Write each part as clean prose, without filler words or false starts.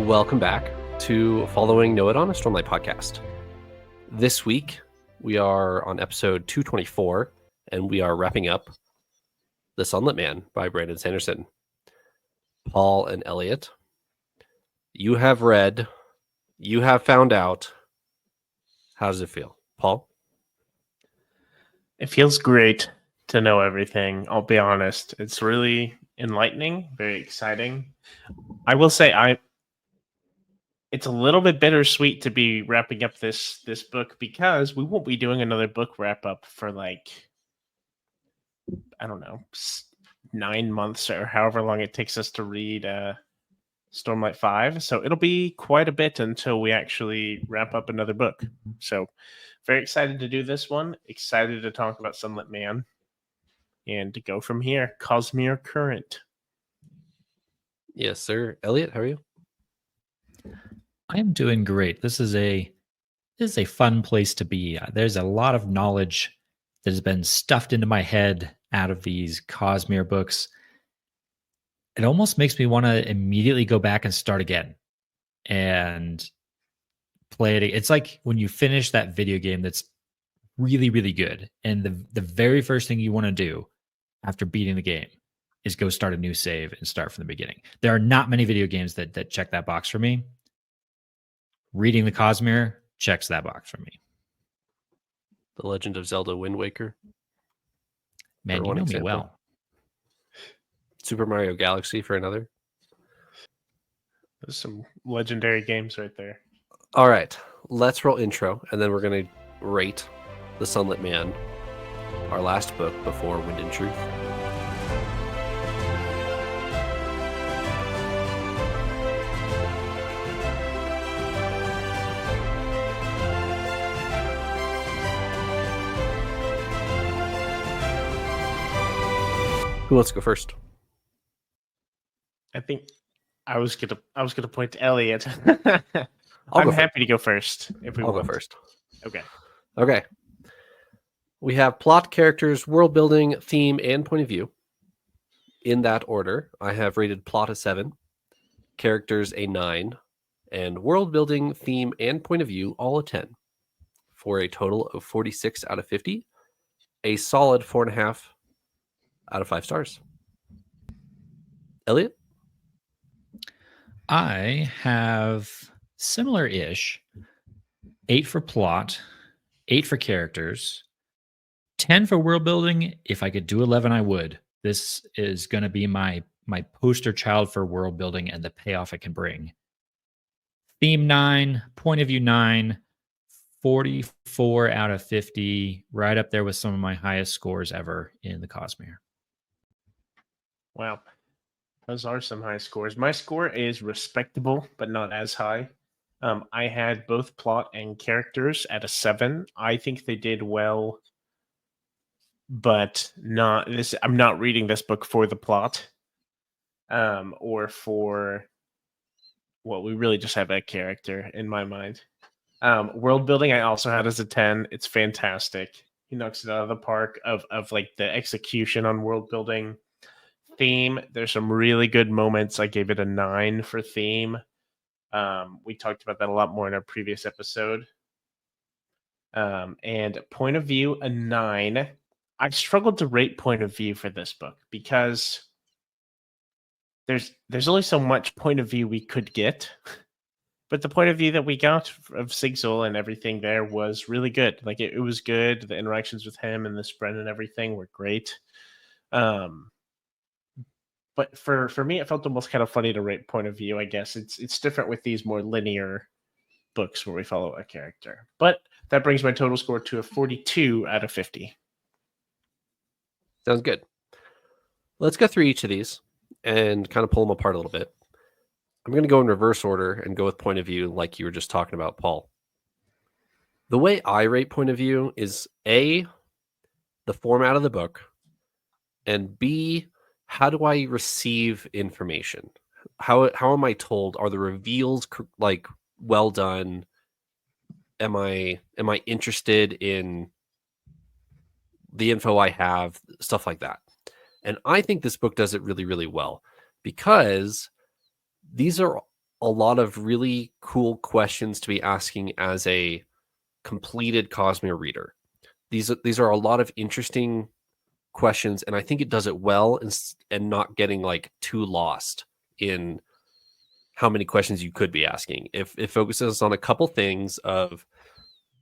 Welcome back to Following Know It on a Stormlight podcast. This week, we are on episode 224, and we are wrapping up The Sunlit Man by Brandon Sanderson. Paul and Elliot, you have read, you have found out. How does it feel? Paul? It feels great to know everything, I'll be honest. It's really enlightening, very exciting. I will say it's a little bit bittersweet to be wrapping up this book because we won't be doing another book wrap up for like, I don't know, 9 months or however long it takes us to read Stormlight 5. So it'll be quite a bit until we actually wrap up another book. So very excited to do this one. Excited to talk about Sunlit Man and to go from here. Cosmere Current. Yes, sir. Elliot, how are you? I am doing great. This is a fun place to be. There's a lot of knowledge that has been stuffed into my head out of these Cosmere books. It almost makes me want to immediately go back and start again and play it. It's like when you finish that video game that's really, really good, and the very first thing you want to do after beating the game is go start a new save and start from the beginning. There are not many video games that check that box for me. Reading the Cosmere checks that box for me. The Legend of Zelda Wind Waker. Man, you know me well. Super Mario Galaxy for another. There's some legendary games right there. All right, let's roll intro, and then we're going to rate The Sunlit Man, our last book before Wind and Truth. Who wants to go first? I think I was gonna point to Elliot. I'm happy to go first. I'll go first. Okay. We have plot, characters, world building, theme, and point of view. In that order, I have rated plot a 7, characters a 9, and world building, theme, and point of view all a 10, for a total of 46 out of 50, a solid 4.5 out of 5 stars. Elliot? I have similar-ish. 8 for plot, 8 for characters, 10 for world building. If I could do 11, I would. This is going to be my poster child for world building and the payoff it can bring. Theme 9, point of view 9, 44 out of 50, right up there with some of my highest scores ever in the Cosmere. Wow. Those are some high scores. My score is respectable, but not as high. I had both plot and characters at a 7. I think they did well, but not this. I'm not reading this book for the plot, or for we really just have a character in my mind. World building, I also had as a 10. It's fantastic. He knocks it out of the park of like the execution on world building. Theme, there's some really good moments. I gave it a 9 for theme. We talked about that a lot more in our previous episode. And point of view, a 9. I struggled to rate point of view for this book because there's only so much point of view we could get. But the point of view that we got of Sigzil and everything there was really good. Like it was good. The interactions with him and the spread and everything were great. But for me, it felt almost kind of funny to rate point of view. I guess it's different with these more linear books where we follow a character. But that brings my total score to a 42 out of 50. Sounds good. Let's go through each of these and kind of pull them apart a little bit. I'm going to go in reverse order and go with point of view like you were just talking about, Paul. The way I rate point of view is A, the format of the book, and B, how do I receive information? How am I told? Are the reveals like well done? Am I interested in the info I have? Stuff like that. And I think this book does it really, really well because these are a lot of really cool questions to be asking as a completed Cosmere reader. These are a lot of interesting questions, and I think it does it well and not getting like too lost in how many questions you could be asking. If it focuses on a couple things of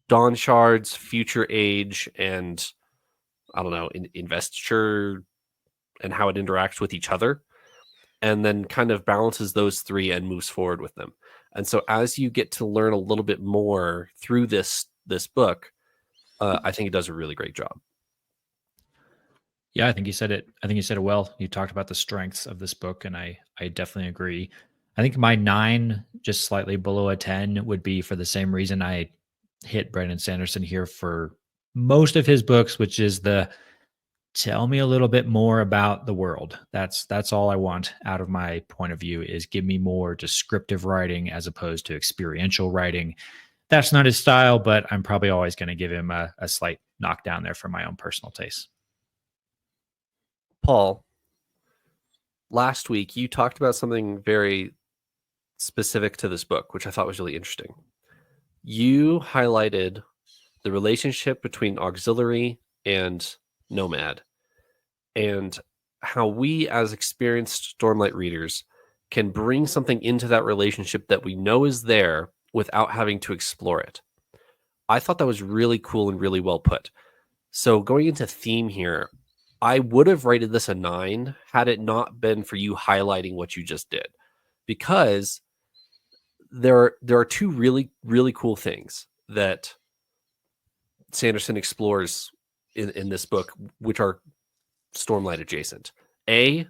dawn shards, future age, and I don't know, investiture and how it interacts with each other, and then kind of balances those three and moves forward with them. And so as you get to learn a little bit more through this book, I think it does a really great job. Yeah, I think you said it. I think you said it well. You talked about the strengths of this book, and I definitely agree. I think my 9, just slightly below a 10, would be for the same reason I hit Brandon Sanderson here for most of his books, which is the tell me a little bit more about the world. That's all I want out of my point of view, is give me more descriptive writing as opposed to experiential writing. That's not his style, but I'm probably always going to give him a slight knockdown there for my own personal taste. Paul, last week you talked about something very specific to this book, which I thought was really interesting. You highlighted the relationship between auxiliary and nomad, and how we as experienced Stormlight readers can bring something into that relationship that we know is there without having to explore it. I thought that was really cool and really well put. So going into theme here, I would have rated this a 9 had it not been for you highlighting what you just did, because there are two really, really cool things that Sanderson explores in this book, which are Stormlight adjacent. A,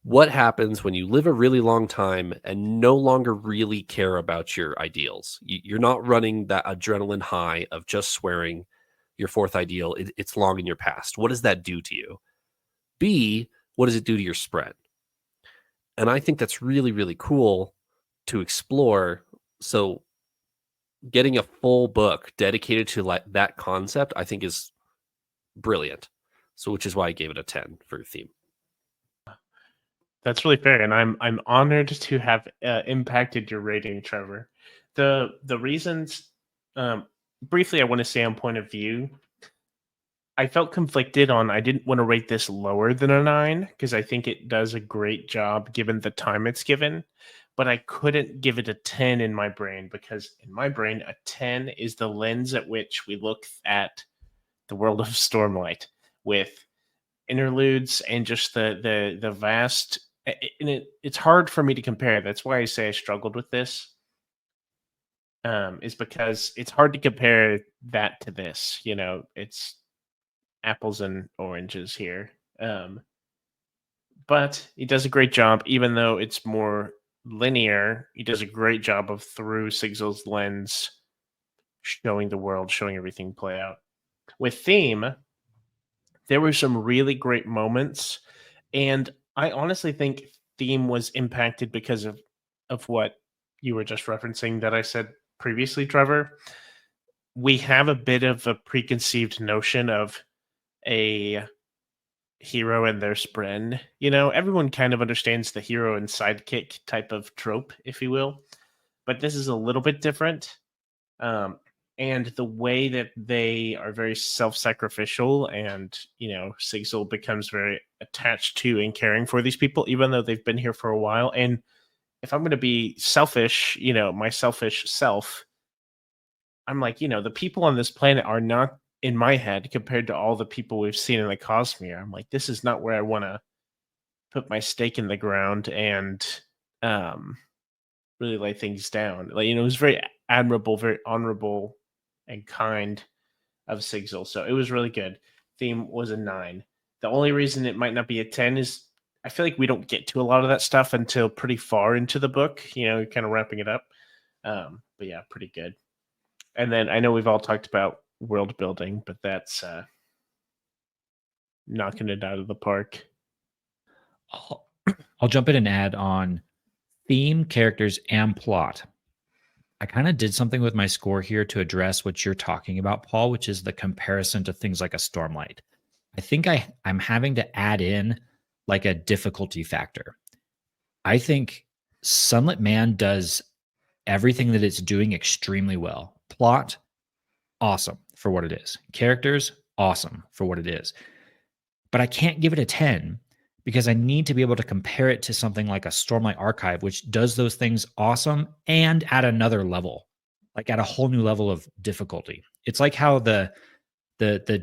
what happens when you live a really long time and no longer really care about your ideals? You're not running that adrenaline high of just swearing your fourth ideal. It's long in your past. What does that do to you? B, what does it do to your spread? And I think that's really, really cool to explore. So getting a full book dedicated to like that concept, I think is brilliant. So which is why I gave it a 10 for theme. That's really fair, and I'm honored to have impacted your rating, Trevor. The reasons, briefly, I want to say on point of view. I felt conflicted on. I didn't want to rate this lower than a 9 because I think it does a great job given the time it's given, but I couldn't give it a 10 in my brain, because in my brain a 10 is the lens at which we look at the world of Stormlight, with interludes and just the vast. And it's hard for me to compare. That's why I say I struggled with this. Is because it's hard to compare that to this. You know, it's apples and oranges here. But he does a great job, even though it's more linear. He does a great job of, through Sigzil's lens, showing the world, showing everything play out. With theme, there were some really great moments, and I honestly think theme was impacted because of what you were just referencing that I said previously, Trevor. We have a bit of a preconceived notion of a hero and their spren. You know, everyone kind of understands the hero and sidekick type of trope, if you will, but this is a little bit different. And the way that they are very self-sacrificial, and, you know, Sigzil becomes very attached to and caring for these people, even though they've been here for a while. And if I'm going to be selfish, you know, my selfish self, I'm like, you know, the people on this planet are not, in my head, compared to all the people we've seen in the Cosmere, I'm like, this is not where I want to put my stake in the ground and really lay things down. Like, you know, it was very admirable, very honorable and kind of Sigzil. So it was really good. Theme was a 9. The only reason it might not be a 10 is I feel like we don't get to a lot of that stuff until pretty far into the book, you know, kind of wrapping it up. But yeah, pretty good. And then I know we've all talked about world building, but that's knocking it out of the park. I'll jump in and add on theme, characters, and plot. I kind of did something with my score here to address what you're talking about, Paul, which is the comparison to things like a Stormlight. I think I'm having to add in like a difficulty factor. I think Sunlit Man does everything that it's doing extremely well. Plot, awesome for what it is. Characters, awesome for what it is. But I can't give it a 10 because I need to be able to compare it to something like a Stormlight Archive, which does those things awesome and at another level, like at a whole new level of difficulty. It's like how the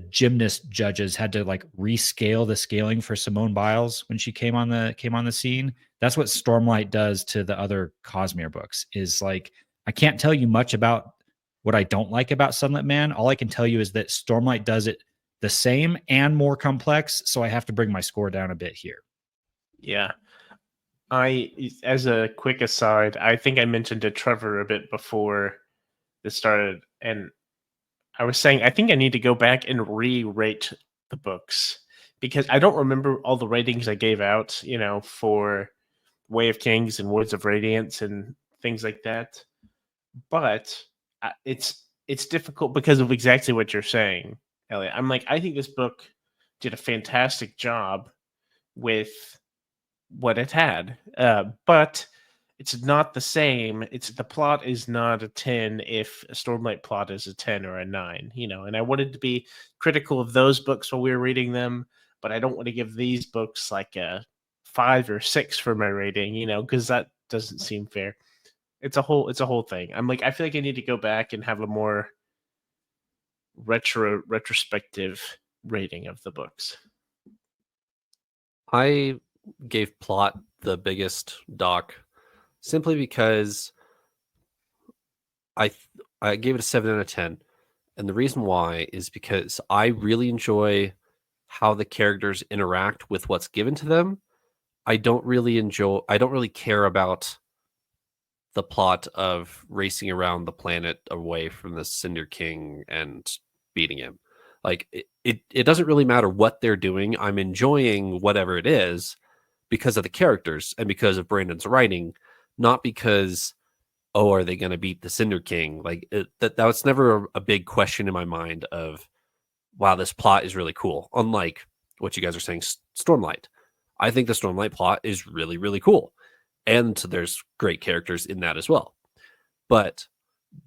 gymnast judges had to like rescale the scaling for Simone Biles when she came on the scene. That's what Stormlight does to the other Cosmere books. Is like, I can't tell you much about what I don't like about Sunlit Man. All I can tell you is that Stormlight does it the same and more complex, so I have to bring my score down a bit here. Yeah. As a quick aside, I think I mentioned to Trevor a bit before this started, and I was saying I think I need to go back and re-rate the books because I don't remember all the ratings I gave out, for Way of Kings and Woods of Radiance and things like that. But it's difficult because of exactly what you're saying, Elliot. I'm like, I think this book did a fantastic job with what it had, but it's not the same. The plot is not a 10 if a Stormlight plot is a 10 or a 9, and I wanted to be critical of those books while we were reading them, but I don't want to give these books like a 5 or 6 for my rating, because that doesn't seem fair. It's a whole thing. I'm like, I feel like I need to go back and have a more retrospective rating of the books. I gave plot the biggest dock simply because I gave it a 7 out of 10. And the reason why is because I really enjoy how the characters interact with what's given to them. I don't really care about the plot of racing around the planet away from the Cinder King and beating him. Like it doesn't really matter what they're doing. I'm enjoying whatever it is because of the characters and because of Brandon's writing, not because, oh, are they going to beat the Cinder King? Like that was never a big question in my mind of, wow, this plot is really cool. Unlike what you guys are saying, Stormlight. I think the Stormlight plot is really, really cool. And there's great characters in that as well. But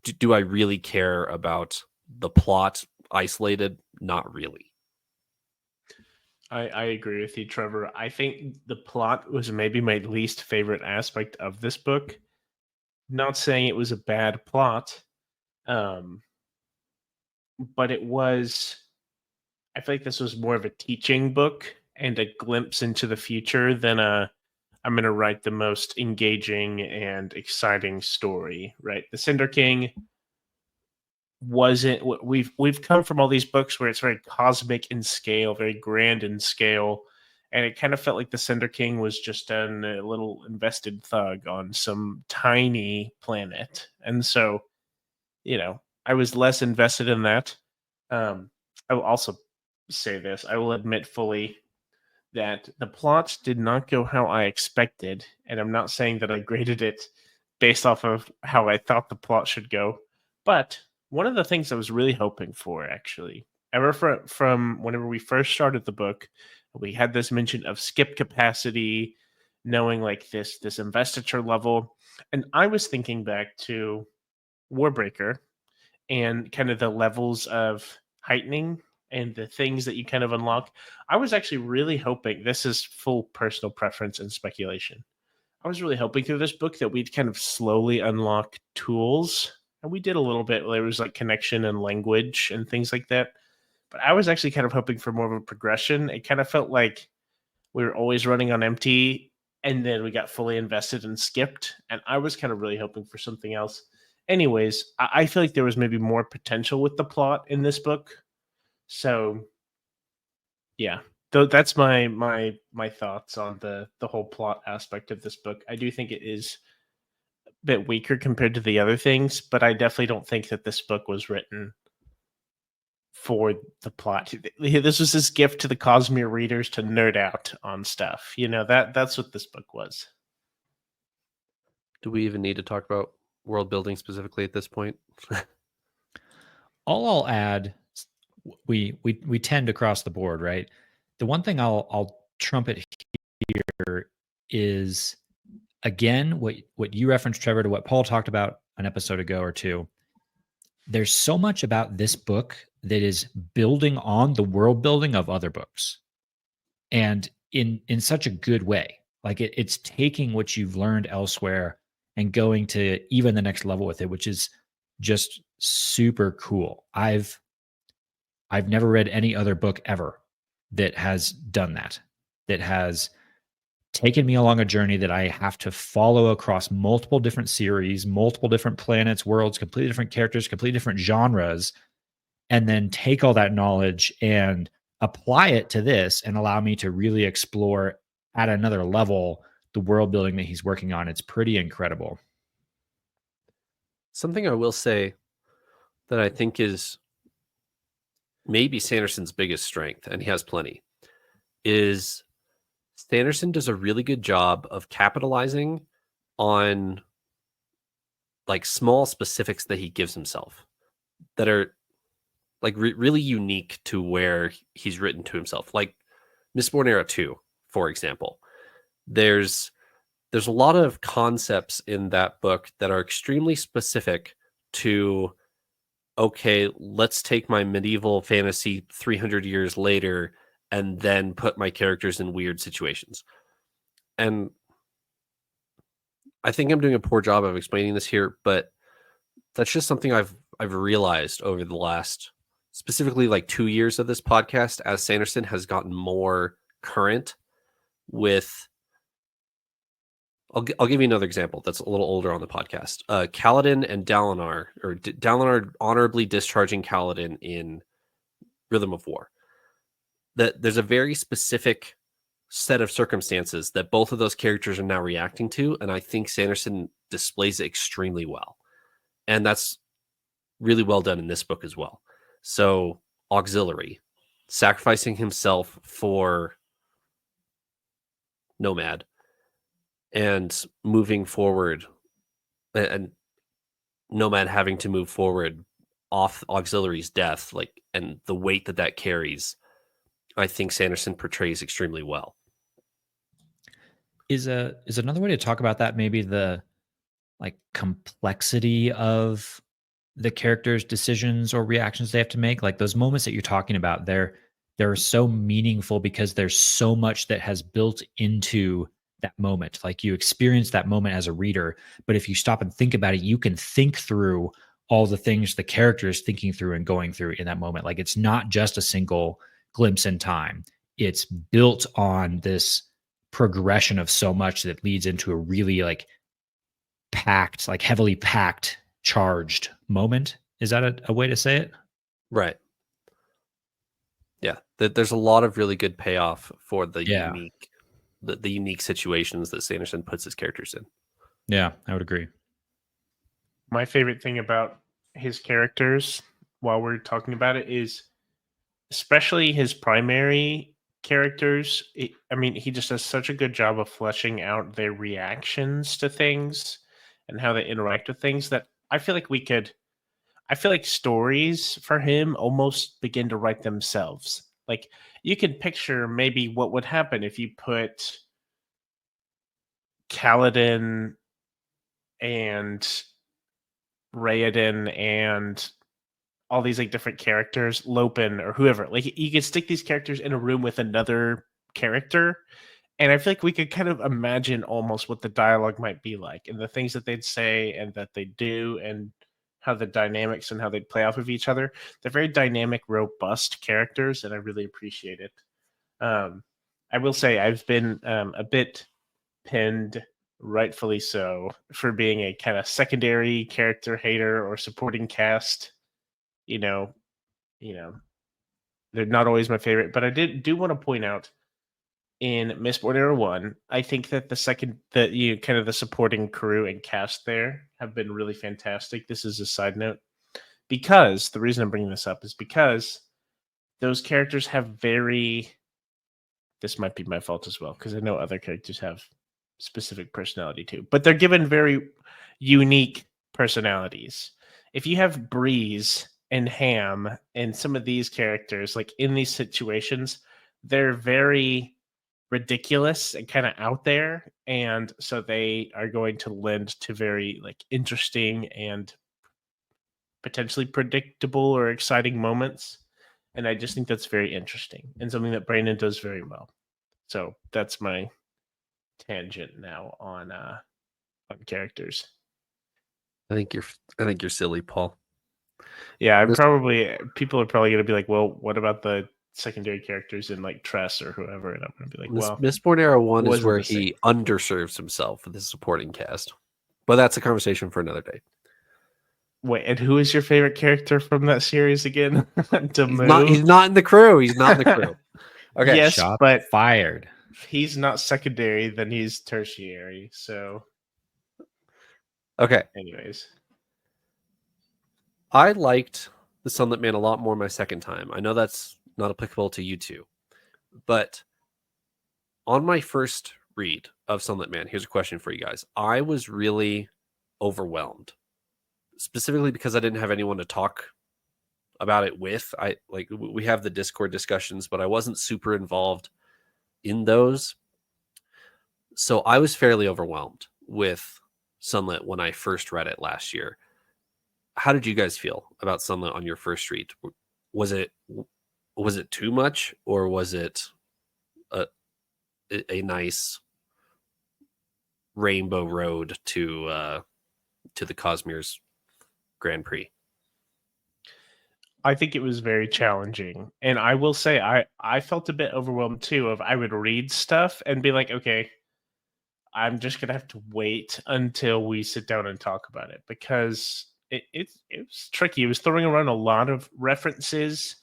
do I really care about the plot isolated? Not really. I agree with you, Trevor. I think the plot was maybe my least favorite aspect of this book. Not saying it was a bad plot, but it was. I feel like this was more of a teaching book and a glimpse into the future than I'm going to write the most engaging and exciting story. Right, the Cinder King wasn't. We've come from all these books where it's very cosmic in scale, very grand in scale, and it kind of felt like the Cinder King was just a little invested thug on some tiny planet, and so I was less invested in that. I will also say this: I will admit fully that the plot did not go how I expected, and I'm not saying that I graded it based off of how I thought the plot should go, but one of the things I was really hoping for, actually, ever from whenever we first started the book, we had this mention of skip capacity, knowing like this investiture level, and I was thinking back to Warbreaker and kind of the levels of heightening and the things that you kind of unlock. I was actually really hoping, this is full personal preference and speculation. I was really hoping through this book that we'd kind of slowly unlock tools. And we did a little bit. There was like connection and language and things like that. But I was actually kind of hoping for more of a progression. It kind of felt like we were always running on empty and then we got fully invested and skipped. And I was kind of really hoping for something else. Anyways, I feel like there was maybe more potential with the plot in this book. So yeah, that's my thoughts on the whole plot aspect of this book. I do think it is a bit weaker compared to the other things, but I definitely don't think that this book was written for the plot. This was this gift to the Cosmere readers to nerd out on stuff. That's what this book was. Do we even need to talk about world building specifically at this point? All I'll add, we tend across the board, right? The one thing I'll trumpet here is again, what you referenced, Trevor, to what Paul talked about an episode ago or two, there's so much about this book that is building on the world building of other books, and in such a good way. Like it's taking what you've learned elsewhere and going to even the next level with it, which is just super cool. I've never read any other book ever that has done that, that has taken me along a journey that I have to follow across multiple different series, multiple different planets, worlds, completely different characters, completely different genres, and then take all that knowledge and apply it to this and allow me to really explore at another level the world building that he's working on. It's pretty incredible. Something I will say that I think is maybe Sanderson's biggest strength, and he has plenty, is Sanderson does a really good job of capitalizing on like small specifics that he gives himself that are like really unique to where he's written to himself. Like Mistborn Era 2, for example. There's a lot of concepts in that book that are extremely specific to, okay, let's take my medieval fantasy 300 years later and then put my characters in weird situations. And I think I'm doing a poor job of explaining this here, but that's just something I've realized over the last, specifically like 2 years of this podcast, as Sanderson has gotten more current with. I'll give you another example that's a little older on the podcast. Kaladin and Dalinar, or Dalinar honorably discharging Kaladin in Rhythm of War. That there's a very specific set of circumstances that both of those characters are now reacting to, and I think Sanderson displays it extremely well. And that's really well done in this book as well. So, auxiliary, sacrificing himself for Nomad, and moving forward, and Nomad having to move forward off Auxiliary's death, like, and the weight that carries, I think Sanderson portrays extremely well. Is another way to talk about that maybe the like complexity of the characters' decisions or reactions they have to make? Like those moments that you're talking about, they're so meaningful because there's so much that has built into that moment. Like you experience that moment as a reader, but if you stop and think about it, you can think through all the things the character is thinking through and going through in that moment. Like it's not just a single glimpse in time. It's built on this progression of so much that leads into a really like packed, like heavily packed, charged moment. Is that a way to say it? Right. Yeah. There's a lot of really good payoff for the unique the unique situations that Sanderson puts his characters in. Yeah, I would agree. My favorite thing about his characters, while we're talking about it, is especially his primary characters. I mean, he just does such a good job of fleshing out their reactions to things and how they interact with things that I feel like stories for him almost begin to write themselves. Like you can picture maybe what would happen if you put Kaladin and Raoden and all these like different characters, Lopin or whoever. Like you could stick these characters in a room with another character, and I feel like we could kind of imagine almost what the dialogue might be like and the things that they'd say and that they do and how the dynamics and how they'd play off of each other. They're very dynamic, robust characters, and I really appreciate it. I will say I've been a bit pinned, rightfully so, for being a kind of secondary character hater or supporting cast. You know, they're not always my favorite, but I do want to point out in Mistborn Era 1, I think that kind of the supporting crew and cast there have been really fantastic. This is a side note, because the reason I'm bringing this up is because those characters have this might be my fault as well, because I know other characters have specific personality too, but they're given very unique personalities. If you have Breeze and Ham and some of these characters, like in these situations, they're very ridiculous and kind of out there, and so they are going to lend to very like interesting and potentially predictable or exciting moments. And I just think that's very interesting and something that Brandon does very well. So that's my tangent now on characters. I think you're silly, Paul. Yeah, This- people are probably going to be like, well, what about the secondary characters in like Tress or whoever? And I'm going to be like, well, Mistborn Era 1 is wasn't where the same. he underserves himself with his supporting cast. But that's a conversation for another day. Wait, and who is your favorite character from that series again? He's not in the crew. He's not in the crew. Okay. Yes, Shot but fired. if he's not secondary, then he's tertiary. So, Okay. anyways. I liked the Sunlit Man a lot more my second time. I know that's not applicable to you two, but on my first read of Sunlit Man, here's a question for you guys. I was really overwhelmed, specifically because I didn't have anyone to talk about it with. We have the Discord discussions, but I wasn't super involved in those. So I was fairly overwhelmed with Sunlit when I first read it last year. How did you guys feel about Sunlit on your first read? Was it too much, or was it a nice rainbow road to the Cosmere's Grand Prix? I think it was very challenging. And I will say I felt a bit overwhelmed too. I would read stuff and be like, okay, I'm just gonna have to wait until we sit down and talk about it, because it was tricky. It was throwing around a lot of references,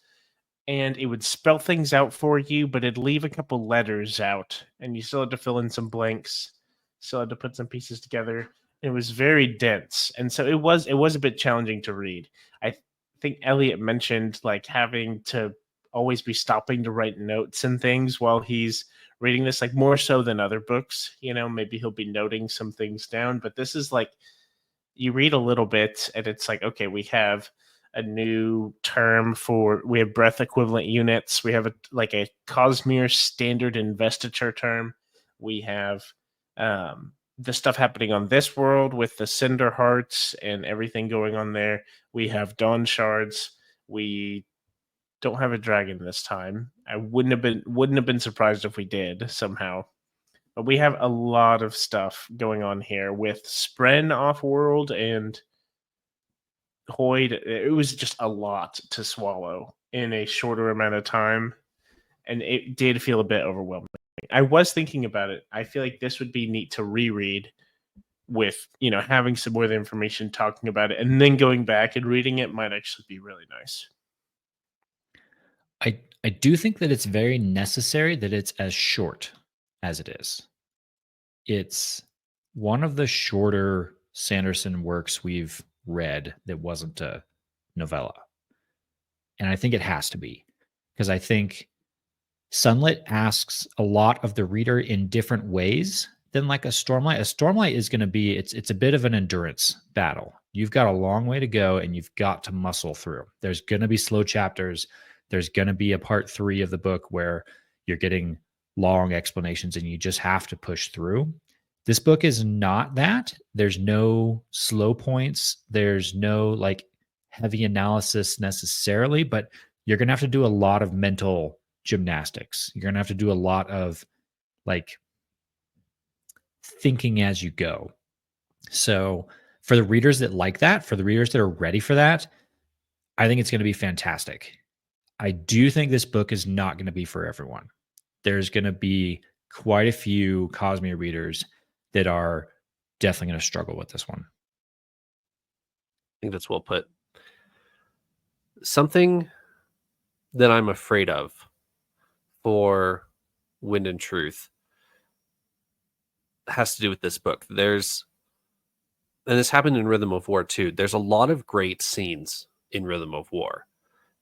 and it would spell things out for you, but it'd leave a couple letters out, and you still had to fill in some blanks, still had to put some pieces together. It was very dense, and so it was a bit challenging to read. I think Elliot mentioned like having to always be stopping to write notes and things while he's reading this, like more so than other books. Maybe he'll be noting some things down, but this is like you read a little bit and it's like, okay, we have a new term we have breath equivalent units. We have a Cosmere standard investiture term. We have the stuff happening on this world with the Cinder Hearts and everything going on there. We have Dawn Shards. We don't have a dragon this time. I wouldn't have been surprised if we did somehow. But we have a lot of stuff going on here with Spren off-world and Hoyd. It was just a lot to swallow in a shorter amount of time, and it did feel a bit overwhelming. I was thinking about it. I feel like this would be neat to reread with, having some more information, talking about it, and then going back and reading it might actually be really nice. I do think that it's very necessary that it's as short as it is. It's one of the shorter Sanderson works we've read that wasn't a novella. And I think it has to be, because I think Sunlit asks a lot of the reader in different ways than like a Stormlight. A Stormlight is going to be, it's a bit of an endurance battle. You've got a long way to go and you've got to muscle through. There's going to be slow chapters. There's going to be a part 3 of the book where you're getting long explanations and you just have to push through. This book is not that. There's no slow points. There's no like heavy analysis necessarily, but you're going to have to do a lot of mental gymnastics. You're going to have to do a lot of like thinking as you go. So for the readers that like that, for the readers that are ready for that, I think it's going to be fantastic. I do think this book is not going to be for everyone. There's going to be quite a few Cosmere readers that are definitely going to struggle with this one. I think that's well put. Something that I'm afraid of for Wind and Truth has to do with this book. And this happened in Rhythm of War too. There's a lot of great scenes in Rhythm of War,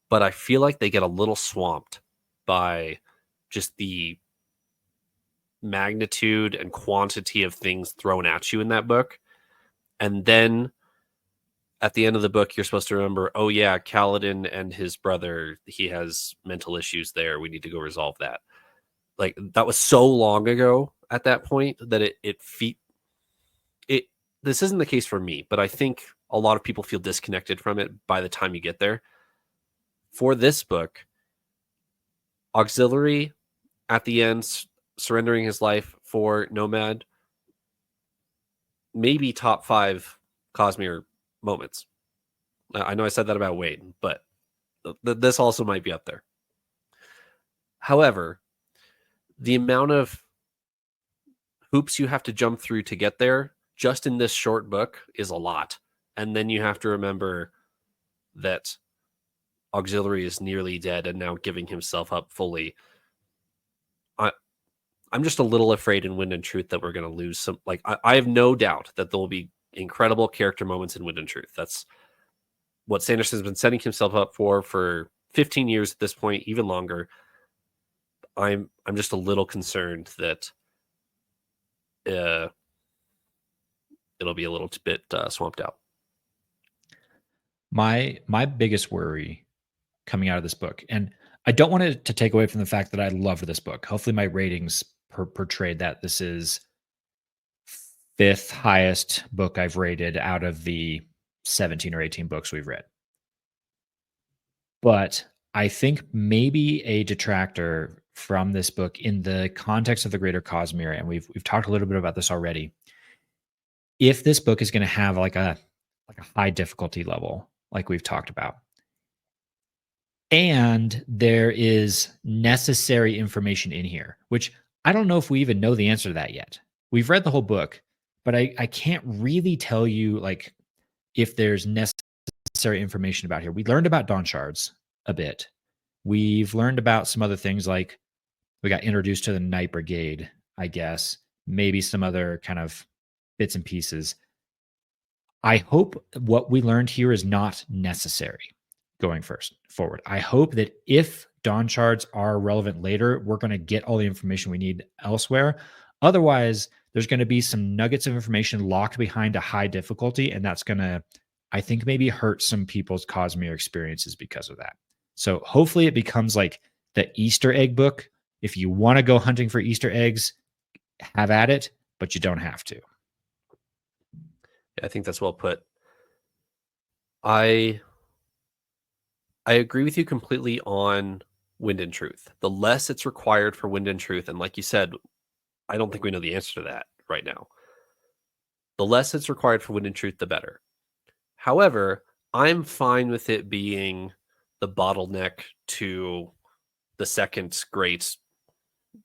but I feel like they get a little swamped by just the magnitude and quantity of things thrown at you in that book. And then at the end of the book, you're supposed to remember, oh yeah, Kaladin and his brother, he has mental issues there. We need to go resolve that. like that was so long ago at that point that it this isn't the case for me, but I think a lot of people feel disconnected from it by the time you get there. For this book, Auxiliary at the end surrendering his life for Nomad, maybe top 5 Cosmere moments. I know I said that about Wade, but this also might be up there. However, the amount of hoops you have to jump through to get there just in this short book is a lot. And then you have to remember that Auxiliary is nearly dead and now giving himself up fully. I'm just a little afraid in Wind and Truth that we're going to lose some. Like, I have no doubt that there will be incredible character moments in Wind and Truth. That's what Sanderson's been setting himself up for 15 years at this point, even longer. I'm just a little concerned that it'll be a little bit swamped out. My biggest worry coming out of this book, and I don't want it to take away from the fact that I love this book. Hopefully my ratings portrayed that this is 5th highest book I've rated out of the 17 or 18 books we've read. But I think maybe a detractor from this book in the context of the greater Cosmere, and we've talked a little bit about this already. If this book is going to have like a high difficulty level, like we've talked about, and there is necessary information in here, which I don't know if we even know the answer to that yet. We've read the whole book, but I can't really tell you like if there's necessary information about here. We learned about Dawn Shards a bit. We've learned about some other things, like we got introduced to the Night Brigade, I guess, maybe some other kind of bits and pieces. I hope what we learned here is not necessary going forward. I hope that if Dawn Shards are relevant later, we're going to get all the information we need elsewhere. Otherwise, there's going to be some nuggets of information locked behind a high difficulty, and that's going to, I think, maybe hurt some people's Cosmere experiences because of that. So hopefully it becomes like the Easter egg book. If you want to go hunting for Easter eggs, have at it, but you don't have to. Yeah, I think that's well put. I agree with you completely on Wind and Truth. The less it's required for Wind and Truth, and like you said, I don't think we know the answer to that right now. The less it's required for Wind and Truth, the better. However, I'm fine with it being the bottleneck to the second great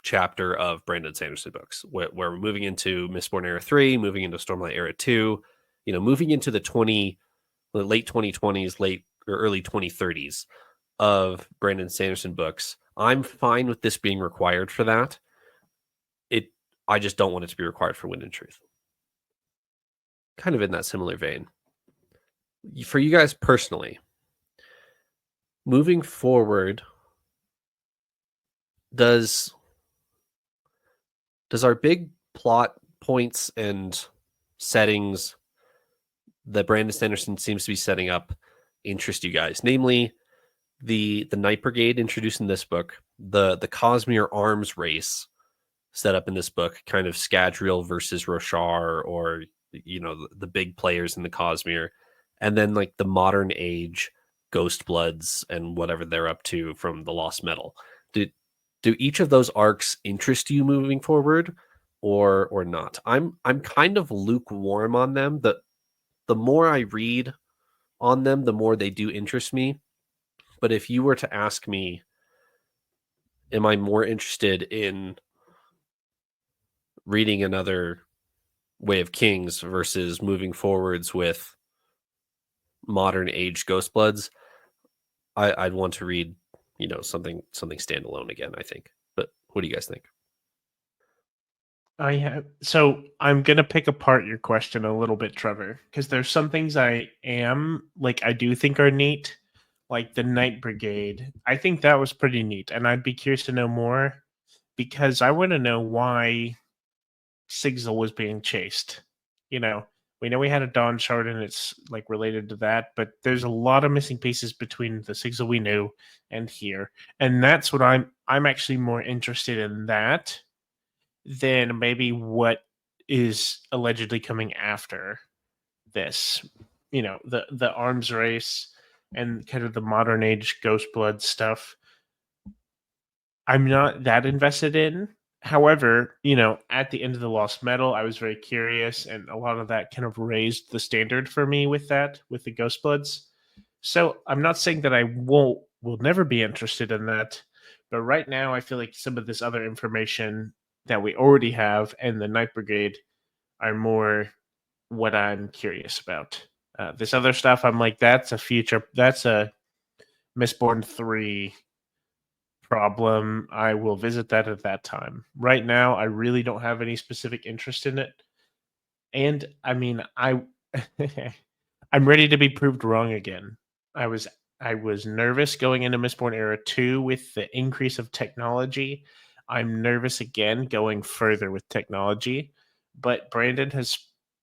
chapter of Brandon Sanderson books, where we're moving into Mistborn Era 3, moving into Stormlight Era 2, moving into the late 2020s, late or early 2030s of Brandon Sanderson books. I'm fine with this being required for that. I just don't want it to be required for Wind and Truth. Kind of in that similar vein. For you guys personally, moving forward, does our big plot points and settings that Brandon Sanderson seems to be setting up interest you guys? Namely, the Night Brigade introduced in this book, the Cosmere arms race set up in this book, kind of Scadrial versus Roshar, or the big players in the Cosmere, and then like the modern age Ghost Bloods and whatever they're up to from the Lost Metal. Do each of those arcs interest you moving forward, or not? I'm kind of lukewarm on them. The more I read on them, the more they do interest me. But if you were to ask me, am I more interested in reading another Way of Kings versus moving forwards with modern age Ghost Bloods, I'd want to read, something standalone again, I think. But what do you guys think? So I'm going to pick apart your question a little bit, Trevor, because there's some things I do think are neat, like the Night Brigade. I think that was pretty neat, and I'd be curious to know more, because I want to know why Sigzil was being chased. We know we had a Dawn shard and it's like related to that, but there's a lot of missing pieces between the Sigil we knew and here. And that's what I'm actually more interested in that than maybe what is allegedly coming after this. You know, the arms race and kind of the modern age Ghostblood stuff. I'm not that invested in. However, you know, at the end of the Lost Metal, I was very curious, and a lot of that kind of raised the standard for me with that, with the Ghostbloods. So I'm not saying that I will never be interested in that, but right now I feel like some of this other information that we already have and the Night Brigade are more what I'm curious about. This other stuff, I'm like, that's a Mistborn 3 problem. I will visit that at that time. Right now, I really don't have any specific interest in it. And I mean, I'm ready to be proved wrong again. I was nervous going into Mistborn Era 2 with the increase of technology. I'm nervous again going further with technology, but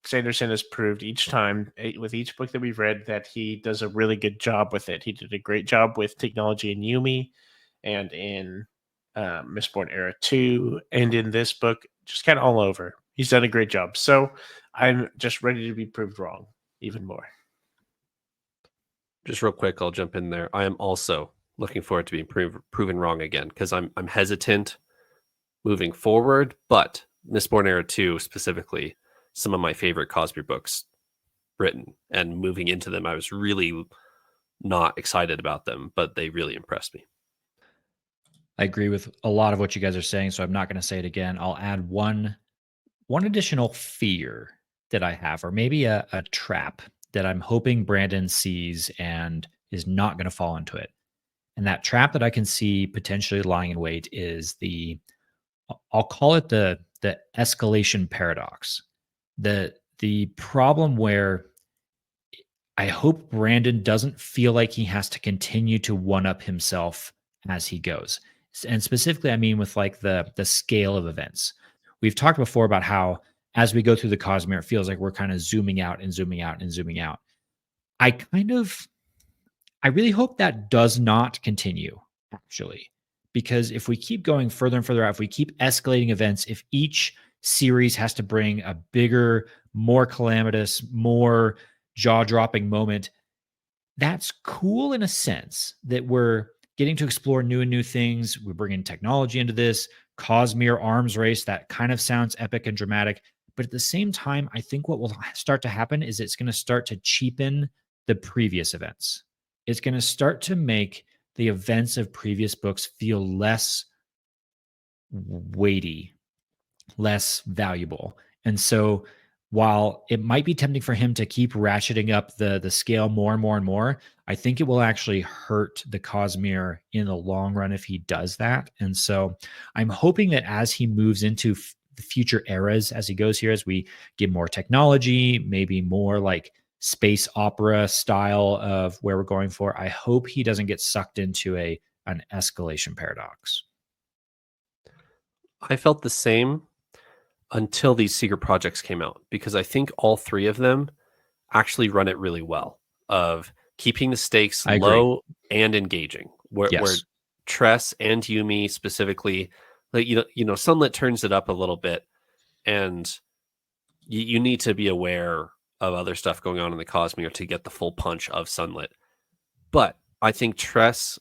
Sanderson has proved each time with each book that we've read that he does a really good job with it. He did a great job with technology in Yumi and in Mistborn Era 2 and in this book, just kind of all over. He's done a great job. So I'm just ready to be proved wrong even more. Just real quick, I'll jump in there. I am also looking forward to being proven wrong again because I'm hesitant moving forward, but Mistborn Era 2 specifically, some of my favorite Cosmere books written, and moving into them, I was really not excited about them, but they really impressed me. I agree with a lot of what you guys are saying, so I'm not going to say it again. I'll add one additional fear that I have, or maybe a trap that I'm hoping Brandon sees and is not going to fall into it. And that trap that I can see potentially lying in wait is I'll call it the escalation paradox. The problem where I hope Brandon doesn't feel like he has to continue to one up himself as he goes. And specifically, I mean with like the scale of events. We've talked before about how as we go through the Cosmere, it feels like we're kind of zooming out and zooming out and zooming out. I really hope that does not continue, actually, because if we keep going further and further out, if we keep escalating events, if each series has to bring a bigger, more calamitous, more jaw-dropping moment, that's cool in a sense that we're getting to explore new things. We're bringing technology into this. Cosmere arms race, that kind of sounds epic and dramatic. But at the same time, I think what will start to happen is it's going to start to cheapen the previous events. It's going to start to make the events of previous books feel less weighty, less valuable. And so while it might be tempting for him to keep ratcheting up the scale more and more and more, I think it will actually hurt the Cosmere in the long run if he does that. And so I'm hoping that as he moves into the future eras, as he goes here, as we get more technology, maybe more like space opera style of where we're going for, I hope he doesn't get sucked into an escalation paradox. I felt the same until these secret projects came out, because I think all three of them actually run it really well, of keeping the stakes low and engaging. Where Tress and Yumi specifically, like Sunlit turns it up a little bit, and you need to be aware of other stuff going on in the Cosmere to get the full punch of Sunlit. But I think Tress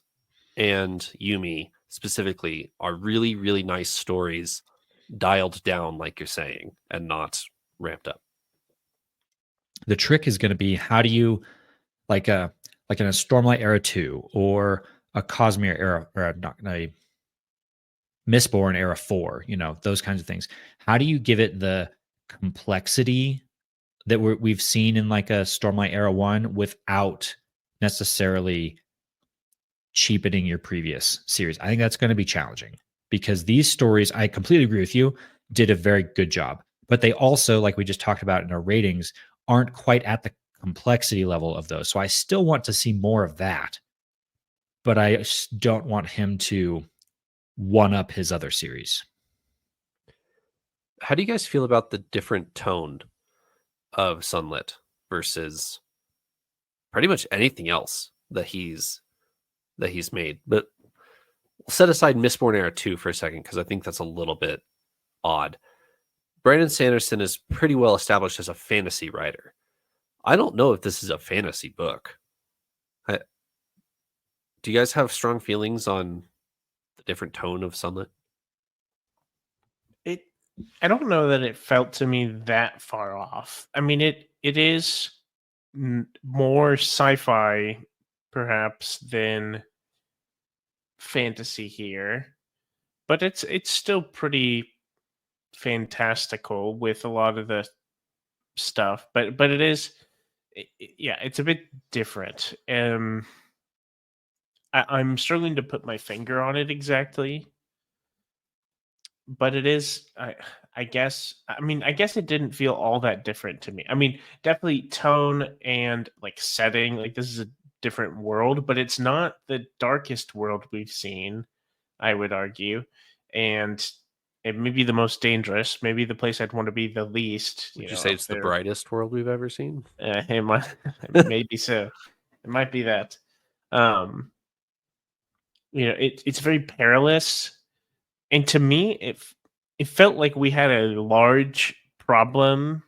and Yumi specifically are really, really nice stories, dialed down, like you're saying, and not ramped up. The trick is going to be, how do you, like in a Stormlight Era 2 or a Cosmere Era, or not a Mistborn Era 4, those kinds of things. How do you give it the complexity that we've seen in like a Stormlight Era 1 without necessarily cheapening your previous series? I think that's going to be challenging, because these stories, I completely agree with you, did a very good job. But they also, like we just talked about in our ratings, aren't quite at the complexity level of those. So I still want to see more of that, but I don't want him to one up his other series. How do you guys feel about the different tone of Sunlit versus pretty much anything else that he's made. But we'll set aside Mistborn Era 2 for a second because I think that's a little bit odd. Brandon Sanderson is pretty well established as a fantasy writer. I don't know if this is a fantasy book. Do you guys have strong feelings on the different tone of Sunlit? I don't know that it felt to me that far off. I mean, it is more sci-fi perhaps than fantasy here, but it's still pretty fantastical with a lot of the stuff. But it is, yeah, it's a bit different. I'm struggling to put my finger on it exactly, but it is. I guess. I mean, I guess it didn't feel all that different to me. I mean, definitely tone and like setting. Like this is a different world, but it's not the darkest world we've seen, I would argue, and it may be the most dangerous. Maybe the place I'd want to be the least. Would you say it's the brightest world we've ever seen? It might, maybe so. It might be that. It's very perilous, and to me, it felt like we had a large problem,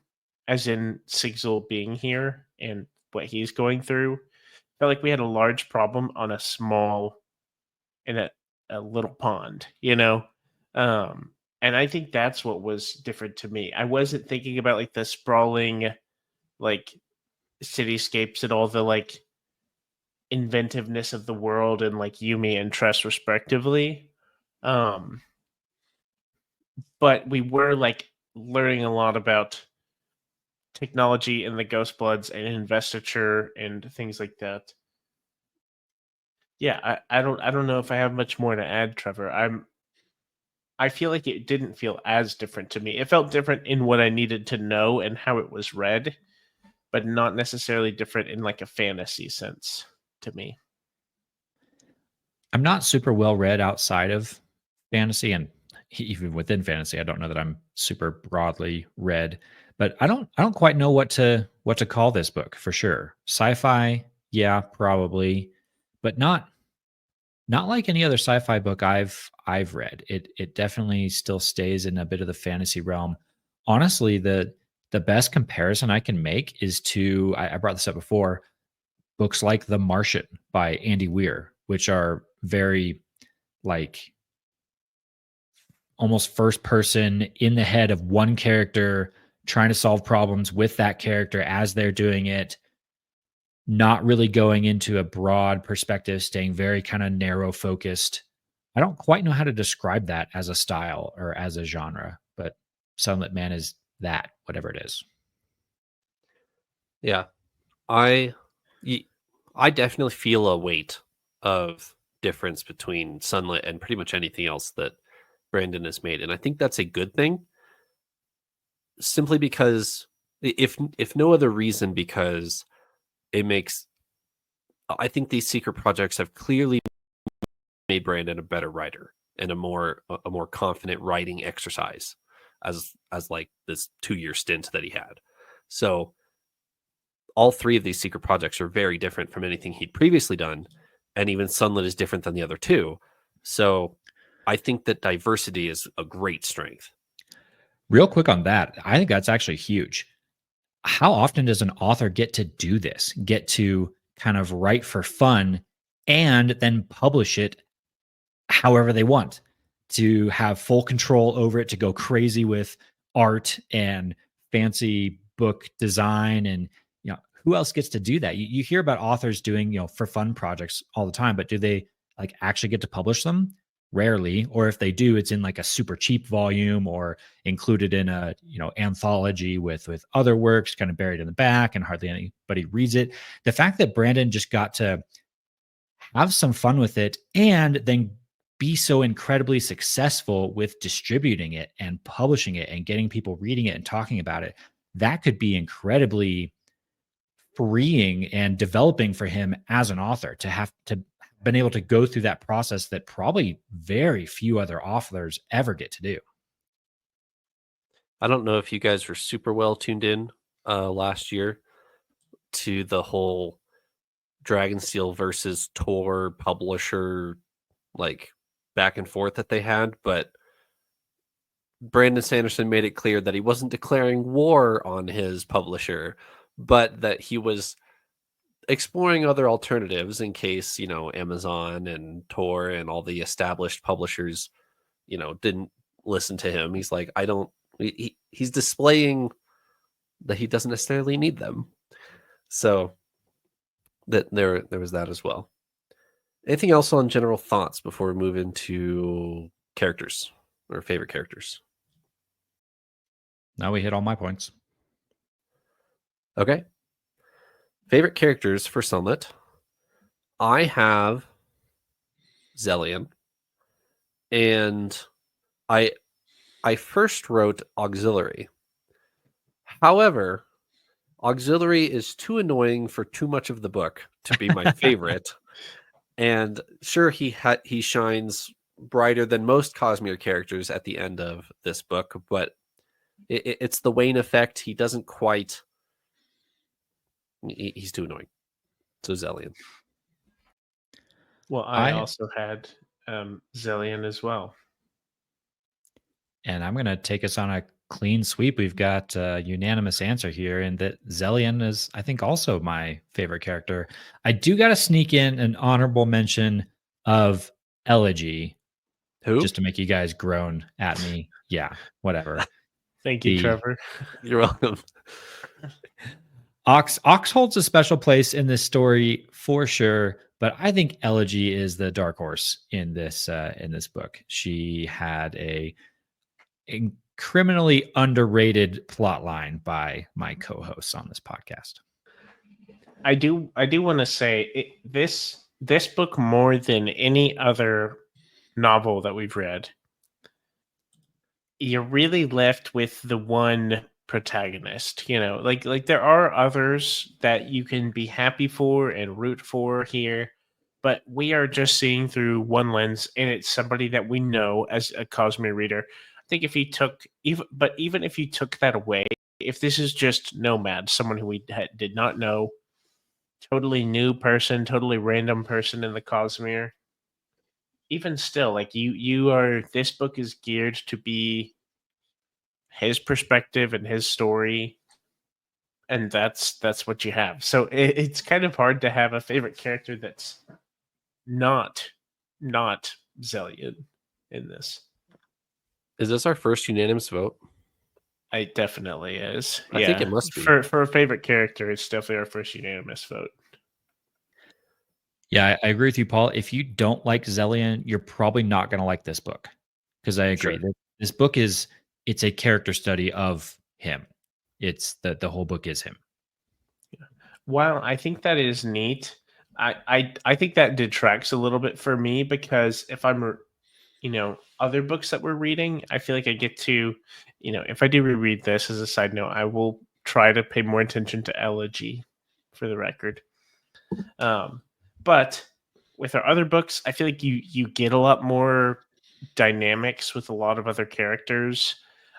as in Sigil being here and what he's going through. Felt like we had a large problem on a small, in a little pond, and I think that's what was different to me. I wasn't thinking about like the sprawling, like cityscapes and all the like inventiveness of the world and like Yumi and Tress respectively. But we were like learning a lot about technology and the Ghost Bloods and investiture and things like that. Yeah, I don't know if I have much more to add, Trevor. I feel like it didn't feel as different to me. It felt different in what I needed to know and how it was read, but not necessarily different in like a fantasy sense to me. I'm not super well read outside of fantasy, and even within fantasy, I don't know that I'm super broadly read. But I don't quite know what to call this book for sure. Sci-fi, yeah, probably, but not like any other sci-fi book I've read. It definitely still stays in a bit of the fantasy realm. Honestly, the best comparison I can make is to I brought this up before, books like The Martian by Andy Weir, which are very like almost first person in the head of one character trying to solve problems with that character as they're doing it, not really going into a broad perspective, staying very kind of narrow focused. I don't quite know how to describe that as a style or as a genre, but Sunlit Man is that, whatever it is. Yeah. I definitely feel a weight of difference between Sunlit and pretty much anything else that Brandon has made. And I think that's a good thing. Simply because if no other reason, because it makes, I think these secret projects have clearly made Brandon a better writer and a more confident writing exercise as like this 2-year stint that he had. So all three of these secret projects are very different from anything he'd previously done, and even Sunlit is different than the other two. So I think that diversity is a great strength. Real quick on that, I think that's actually huge. How often does an author get to do this? Get to kind of write for fun and then publish it however they want, to have full control over it, to go crazy with art and fancy book design. And who else gets to do that? You hear about authors doing for fun projects all the time, but do they like actually get to publish them? Rarely. Or if they do, it's in like a super cheap volume or included in a anthology with other works kind of buried in the back and hardly anybody reads it. The fact that Brandon just got to have some fun with it and then be so incredibly successful with distributing it and publishing it and getting people reading it and talking about it, that could be incredibly freeing and developing for him as an author, to have to been able to go through that process that probably very few other authors ever get to do. I don't know if you guys were super well tuned in last year to the whole Dragonsteel versus Tor publisher like back and forth that they had, but Brandon Sanderson made it clear that he wasn't declaring war on his publisher, but that he was exploring other alternatives in case, Amazon and Tor and all the established publishers, didn't listen to him. He's like, he's displaying that he doesn't necessarily need them. So that there was that as well. Anything else on general thoughts before we move into characters or favorite characters? Now we hit all my points. Okay. Favorite characters for Sunlit. I have Zellion. And I first wrote Auxiliary. However, Auxiliary is too annoying for too much of the book to be my favorite. And sure, he shines brighter than most Cosmere characters at the end of this book, but it's the Wayne effect. He doesn't quite. He's too annoying. So Zellion. Well, I also had Zellion as well. And I'm going to take us on a clean sweep. We've got a unanimous answer here, and that Zellion is, I think, also my favorite character. I do got to sneak in an honorable mention of Elegy. Who? Just to make you guys groan at me. Yeah, whatever. Thank you, Trevor. You're welcome. Ox holds a special place in this story for sure, but I think Elegy is the dark horse in this book. She had a criminally underrated plot line by my co-hosts on this podcast. I do want to say this book, more than any other novel that we've read, you're really left with the one protagonist. Like there are others that you can be happy for and root for here, but we are just seeing through one lens, and it's somebody that we know as a Cosmere reader. I think if you took even if you took that away, if this is just Nomad, someone who we did not know, totally new person, totally random person in the Cosmere, even still, like this book is geared to be his perspective and his story, and that's what you have. So it's kind of hard to have a favorite character that's not Zellion in this. Is this our first unanimous vote? It definitely is. I think it must be. For a favorite character, it's definitely our first unanimous vote. Yeah, I agree with you, Paul. If you don't like Zellion, you're probably not going to like this book, because I agree. Sure. This book it's a character study of him. It's the whole book is him. While I think that is neat, I think that detracts a little bit for me, because if I'm, other books that we're reading, I feel like I get to, if I do reread this, as a side note, I will try to pay more attention to Elegy, for the record. But with our other books, I feel like you get a lot more dynamics with a lot of other characters.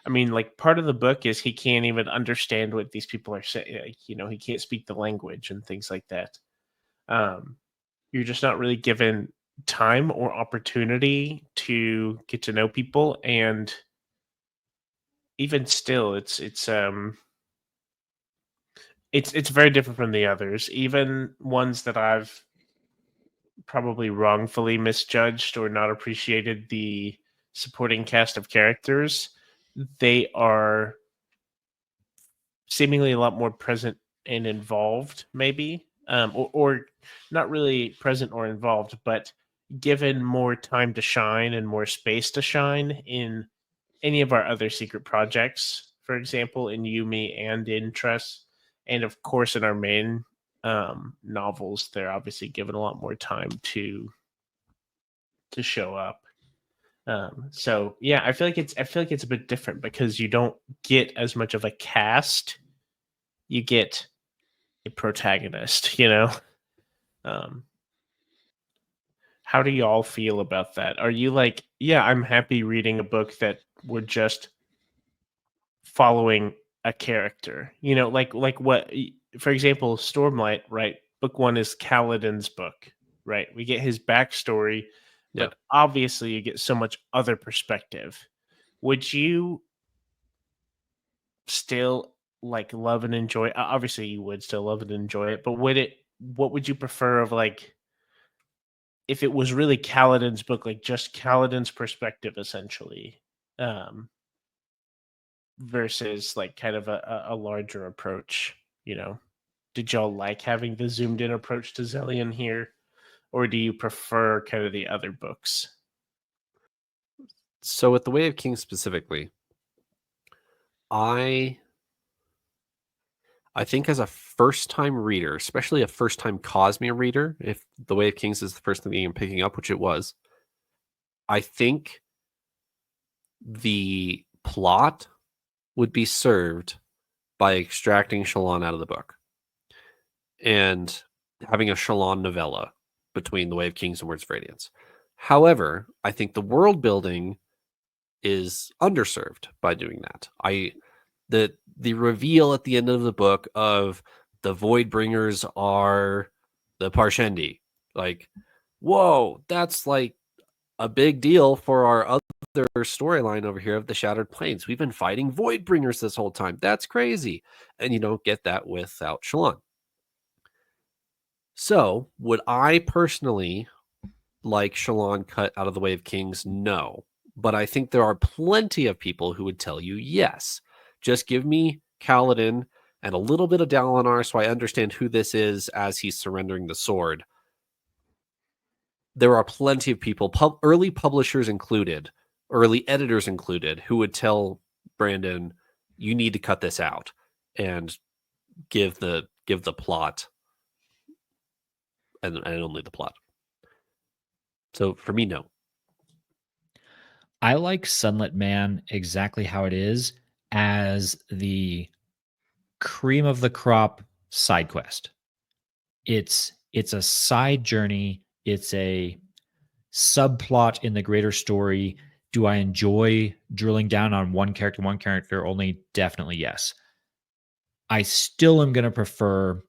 I mean, like, part of the book is he can't even understand what these people are saying. Like, he can't speak the language and things like that. You're just not really given time or opportunity to get to know people, and even still, it's very different from the others. Even ones that I've probably wrongfully misjudged or not appreciated the supporting cast of characters, they are seemingly a lot more present and involved, maybe, or not really present or involved, but given more time to shine and more space to shine in any of our other secret projects, for example, in Yumi and in Tress, and of course in our main novels. They're obviously given a lot more time to show up. So yeah, I feel like it's a bit different, because you don't get as much of a cast. You get a protagonist, How do y'all feel about that? Are you like, yeah, I'm happy reading a book that we're just following a character. You know, like what, for example, Stormlight, right? Book 1 is Kaladin's book, right? We get his backstory, but obviously you get so much other perspective. Would you still like love and enjoy? Obviously, you would still love and enjoy it, but what would you prefer of like if it was really Kaladin's book, like just Kaladin's perspective, essentially, versus like kind of a larger approach? You know, did y'all like having the zoomed in approach to Zellion here, or do you prefer kind of the other books? So with the Way of Kings specifically, I think as a first-time reader, especially a first-time Cosmere reader, if the Way of Kings is the first thing I'm picking up, which it was, I think the plot would be served by extracting Shallan out of the book and having a Shallan novella between the Way of Kings and Words of Radiance. However, I think the world building is underserved by doing that. The reveal at the end of the book of the Voidbringers are the Parshendi, like, whoa, that's like a big deal for our other storyline over here of the Shattered Plains. We've been fighting Voidbringers this whole time. That's crazy. And you don't get that without Shallan. So, would I personally like Shallan cut out of the Way of Kings? No. But I think there are plenty of people who would tell you yes. Just give me Kaladin and a little bit of Dalinar so I understand who this is as he's surrendering the sword. There are plenty of people, early publishers included, early editors included, who would tell Brandon, you need to cut this out and give the plot and only the plot. So for me, no. I like Sunlit Man exactly how it is, as the cream of the crop side quest. It's a side journey. It's a subplot in the greater story. Do I enjoy drilling down on one character only? Definitely yes. I still am going to prefer,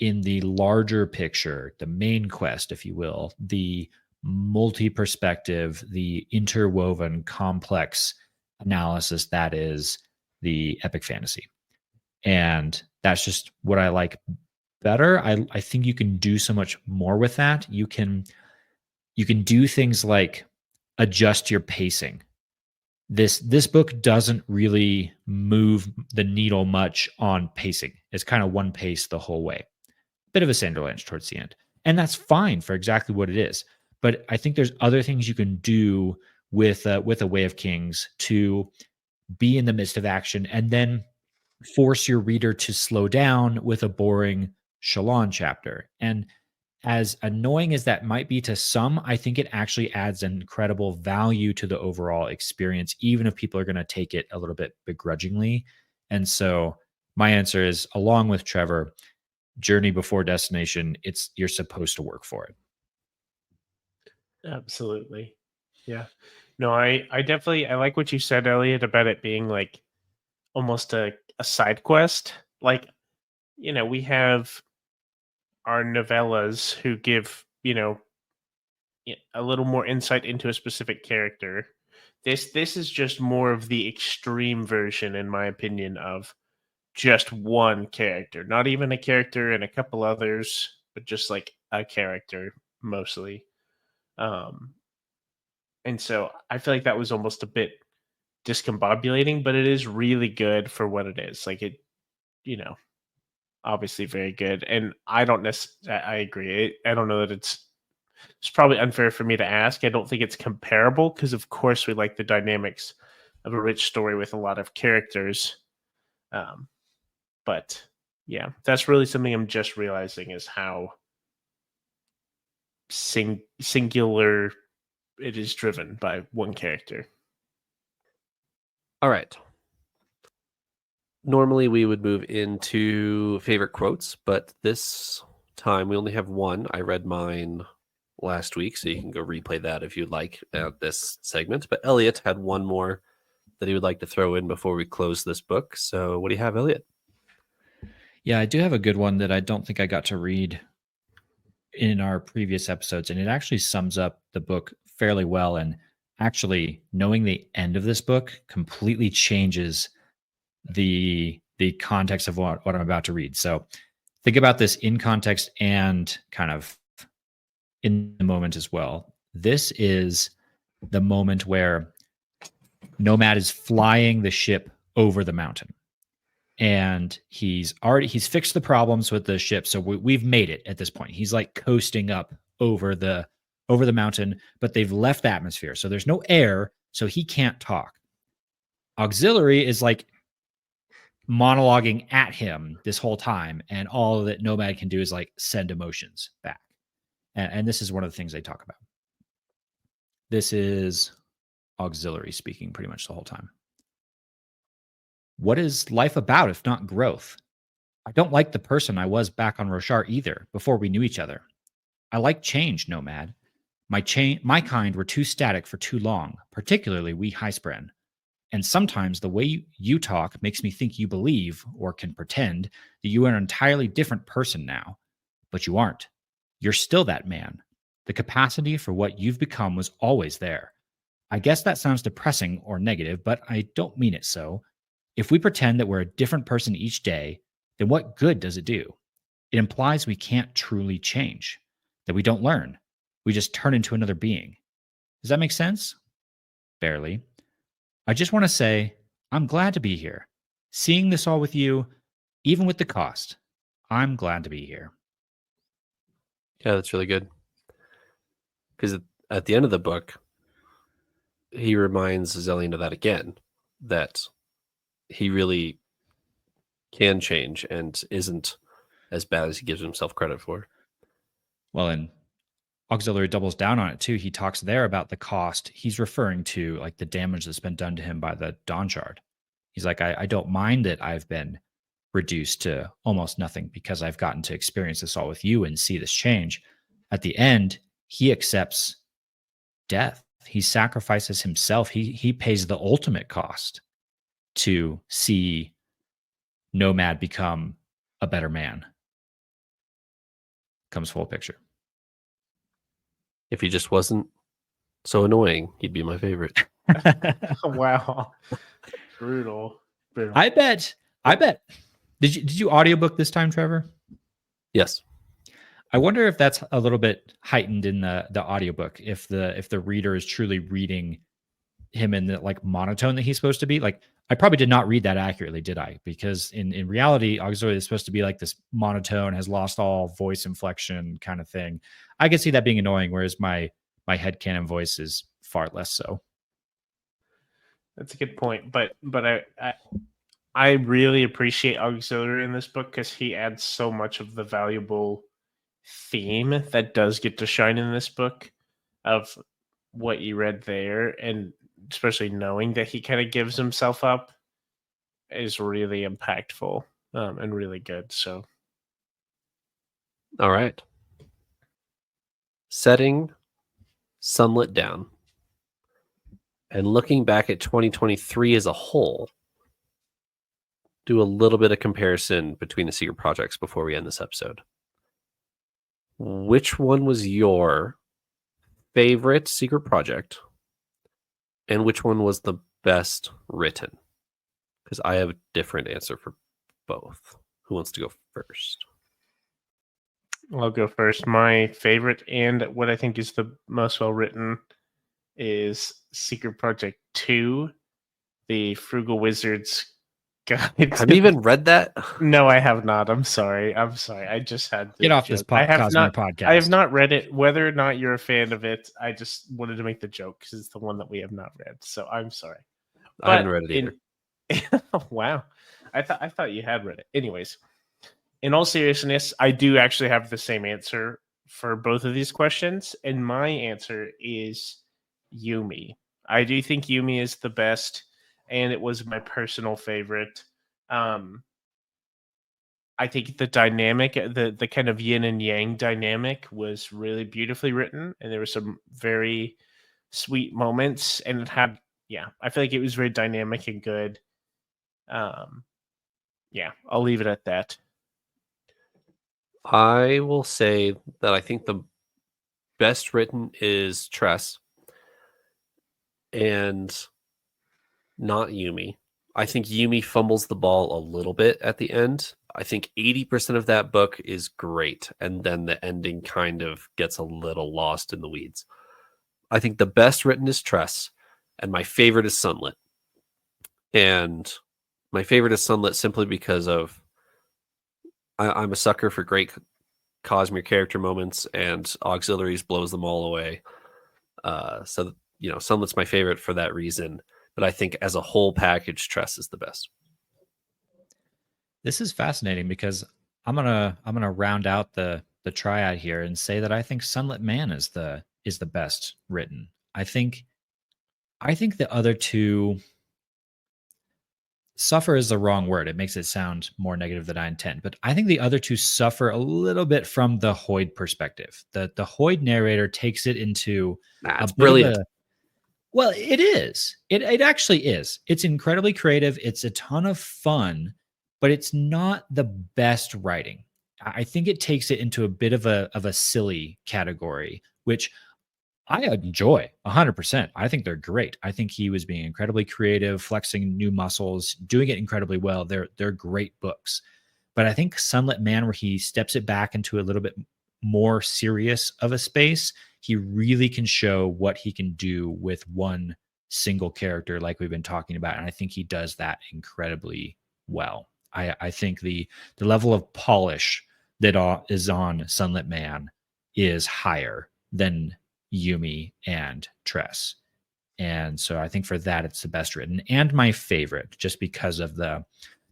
in the larger picture, the main quest, if you will, the multi-perspective, the interwoven, complex analysis that is the epic fantasy. And that's just what I like better. I think you can do so much more with that. You can do things like adjust your pacing. This book doesn't really move the needle much on pacing. It's kind of one pace the whole way. Bit of a Sanderlanche towards the end. And that's fine for exactly what it is. But I think there's other things you can do with a Way of Kings to be in the midst of action and then force your reader to slow down with a boring Shallan chapter. And as annoying as that might be to some, I think it actually adds incredible value to the overall experience, even if people are going to take it a little bit begrudgingly. And so my answer is, along with Trevor, journey before destination. You're supposed to work for it. Absolutely. Yeah. No, I definitely, I like what you said, Elliot, about it being like almost a side quest. Like, you know, we have our novellas who give, you know, a little more insight into a specific character. This is just more of the extreme version, in my opinion, of just one character. Not even a character and a couple others, but just like a character mostly. And so I feel like that was almost a bit discombobulating, but it is really good for what it is. Like it, you know, obviously very good. And I don't necessarily, I agree. I don't know that it's probably unfair for me to ask. I don't think it's comparable because, of course, we like the dynamics of a rich story with a lot of characters. But yeah, that's really something I'm just realizing is how singular it is driven by one character. All right. Normally we would move into favorite quotes, but this time we only have one. I read mine last week, so you can go replay that if you'd like at this segment. But Elliot had one more that he would like to throw in before we close this book. So what do you have, Elliot? Yeah, I do have a good one that I don't think I got to read in our previous episodes, and it actually sums up the book fairly well. And actually, knowing the end of this book completely changes the context of what I'm about to read. So think about this in context and kind of in the moment as well. This is the moment where Nomad is flying the ship over the mountain. And he's fixed the problems with the ship, so we've made it at this point. He's like coasting up over the mountain, but they've left the atmosphere, so there's no air, so he can't talk. Auxiliary is like monologuing at him this whole time, and all that Nomad can do is like send emotions back. And this is one of the things they talk about. This is Auxiliary speaking pretty much the whole time. What is life about if not growth? I don't like the person I was back on Roshar either, before we knew each other. I like change, Nomad. My kind were too static for too long, particularly we Highspren. And sometimes the way you talk makes me think you believe, or can pretend, that you are an entirely different person now. But you aren't. You're still that man. The capacity for what you've become was always there. I guess that sounds depressing or negative, but I don't mean it so. If we pretend that we're a different person each day, then what good does it do? It implies we can't truly change, that we don't learn. We just turn into another being. Does that make sense? Barely. I just want to say, I'm glad to be here. Seeing this all with you, even with the cost, I'm glad to be here. Yeah, that's really good. Because at the end of the book, he reminds Zellian of that again, that he really can change and isn't as bad as he gives himself credit for. Well, and Auxiliary doubles down on it too. He talks there about the cost. He's referring to like the damage that's been done to him by the Dawn Shard. He's like, I don't mind that I've been reduced to almost nothing because I've gotten to experience this all with you and see this change. At the end, he accepts death. He sacrifices himself. He pays the ultimate cost to see Nomad become a better man. Comes full picture. If he just wasn't so annoying, he'd be my favorite. Wow. Brutal. I bet. Did you audiobook this time, Trevor? Yes. I wonder if that's a little bit heightened in the audiobook, if the reader is truly reading him in the like monotone that he's supposed to be. Like, I probably did not read that accurately, did I? Because in reality, Auxiliary is supposed to be like this monotone, has lost all voice inflection kind of thing. I can see that being annoying, whereas my headcanon voice is far less so. That's a good point. But I really appreciate Auxiliary in this book because he adds so much of the valuable theme that does get to shine in this book of what you read there, and especially knowing that he kind of gives himself up is really impactful and really good. So, all right. Setting Sunlit down and looking back at 2023 as a whole, do a little bit of comparison between the secret projects before we end this episode. Which one was your favorite secret project, and which one was the best written? Because I have a different answer for both. Who wants to go first? I'll go first. My favorite and what I think is the most well written is Secret Project 2, the Frugal Wizard's Guide. Have you even read that? No, I have not. I'm sorry. I just had to Get off this Cosmere podcast. I have not read it. Whether or not you're a fan of it, I just wanted to make the joke because it's the one that we have not read. So I'm sorry. I haven't read it either. Wow. I thought you had read it. Anyways, in all seriousness, I do actually have the same answer for both of these questions, and my answer is Yumi. I do think Yumi is the best, and it was my personal favorite. I think the dynamic, the kind of yin and yang dynamic was really beautifully written, and there were some very sweet moments, and it had yeah, I feel like it was very dynamic and good. Yeah, I'll leave it at that. I will say that I think the best written is Tress and not Yumi. I think Yumi fumbles the ball a little bit at the end. I think 80% of that book is great, and then the ending kind of gets a little lost in the weeds. I think the best written is Tress, and my favorite is Sunlit. And my favorite is Sunlit simply because of I'm a sucker for great Cosmere character moments, and auxiliaries blows them all away. So Sunlit's my favorite for that reason. But I think as a whole package, Tress is the best. This is fascinating because I'm gonna round out the triad here and say that I think Sunlit Man is the best written. I think the other two, suffer is the wrong word. It makes it sound more negative than I intend. But I think the other two suffer a little bit from the Hoid perspective. The Hoid narrator takes it into It's a bit brilliant. of a, well, it is. It actually is. It's incredibly creative. It's a ton of fun, but it's not the best writing. I think it takes it into a bit of a silly category, which I enjoy 100%. I think they're great. I think he was being incredibly creative, flexing new muscles, doing it incredibly well. They're great books. But I think Sunlit Man, where he steps it back into a little bit more serious of a space, he really can show what he can do with one single character, like we've been talking about. And I think he does that incredibly well. I think the level of polish that is on Sunlit Man is higher than Yumi and Tress. And so I think for that it's the best written and my favorite, just because of the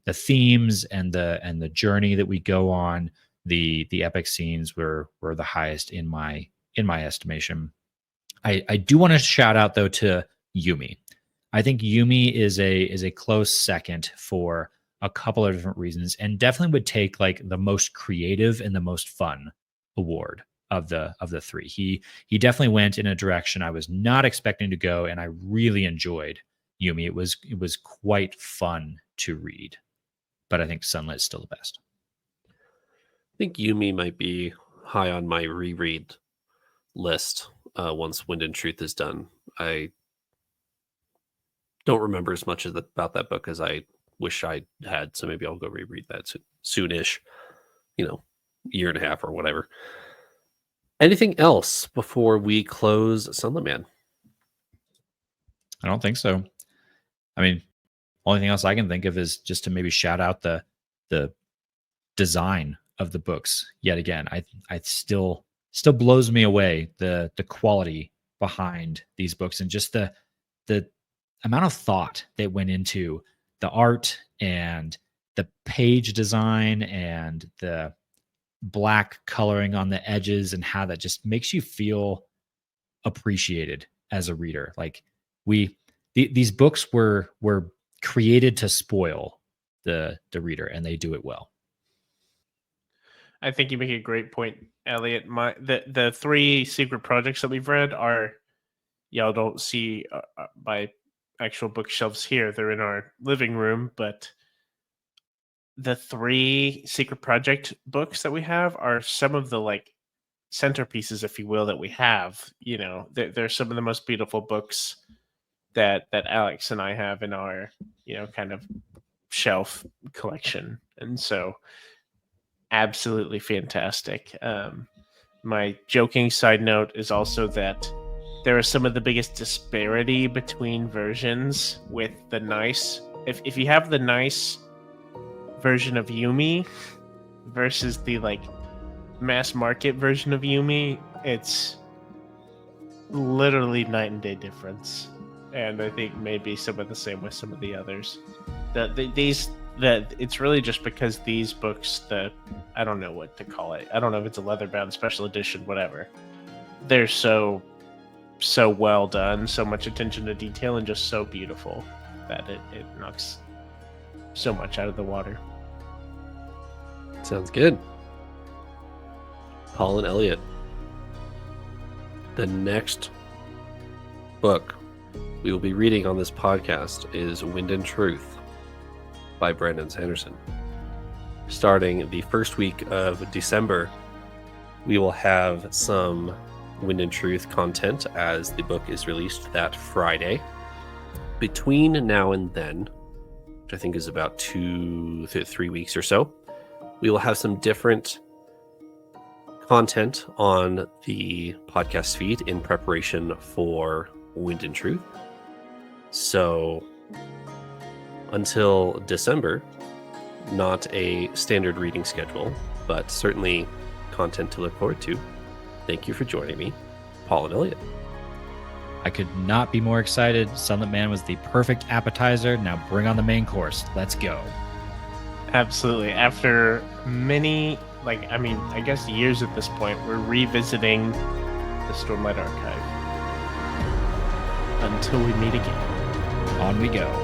themes and the journey that we go on. The epic scenes were the highest in my estimation. I do want to shout out though to Yumi. I think Yumi is a close second for a couple of different reasons, and definitely would take like the most creative and the most fun award of the three. He definitely went in a direction I was not expecting to go, and I really enjoyed Yumi. It was quite fun to read, but I think Sunlight's still the best. I think Yumi might be high on my reread list once Wind and Truth is done. I don't remember as much about that book as I wish I had, so maybe I'll go reread that soonish, year and a half or whatever. Anything else before we close Sunlit Man? I don't think so. I mean, only thing else I can think of is just to maybe shout out the design of the books yet again. I still blows me away the quality behind these books, and just the amount of thought that went into the art and the page design and the black coloring on the edges, and how that just makes you feel appreciated as a reader. Like these books were created to spoil the reader, and they do it well. I think you make a great point, Elliot. The three secret projects that we've read are, y'all don't see my actual bookshelves here. They're in our living room, but the three secret project books that we have are some of the like centerpieces, if you will, that we have. They're some of the most beautiful books that Alex and I have in our kind of shelf collection, and so absolutely fantastic. My joking side note is also that there is some of the biggest disparity between versions with the nice. If you have the nice version of Yumi versus the like mass market version of Yumi, it's literally night and day difference. And I think maybe some of the same with some of the others. That it's really just because these books, I don't know what to call it. I don't know if it's a leather bound special edition, whatever. They're so well done, so much attention to detail, and just so beautiful that it knocks so much out of the water. Sounds good. Paul and Elliot, the next book we will be reading on this podcast is Wind and Truth by Brandon Sanderson. Starting the first week of December, we will have some Wind and Truth content as the book is released that Friday. Between now and then, which I think is about 2 to 3 weeks or so, we will have some different content on the podcast feed in preparation for Wind and Truth. So until December, not a standard reading schedule, but certainly content to look forward to. Thank you for joining me, Paul and Elliot. I could not be more excited. Sunlit Man was the perfect appetizer. Now bring on the main course. Let's go. Absolutely. After many, I guess years at this point, we're revisiting the Stormlight archive. Until we meet again. On we go.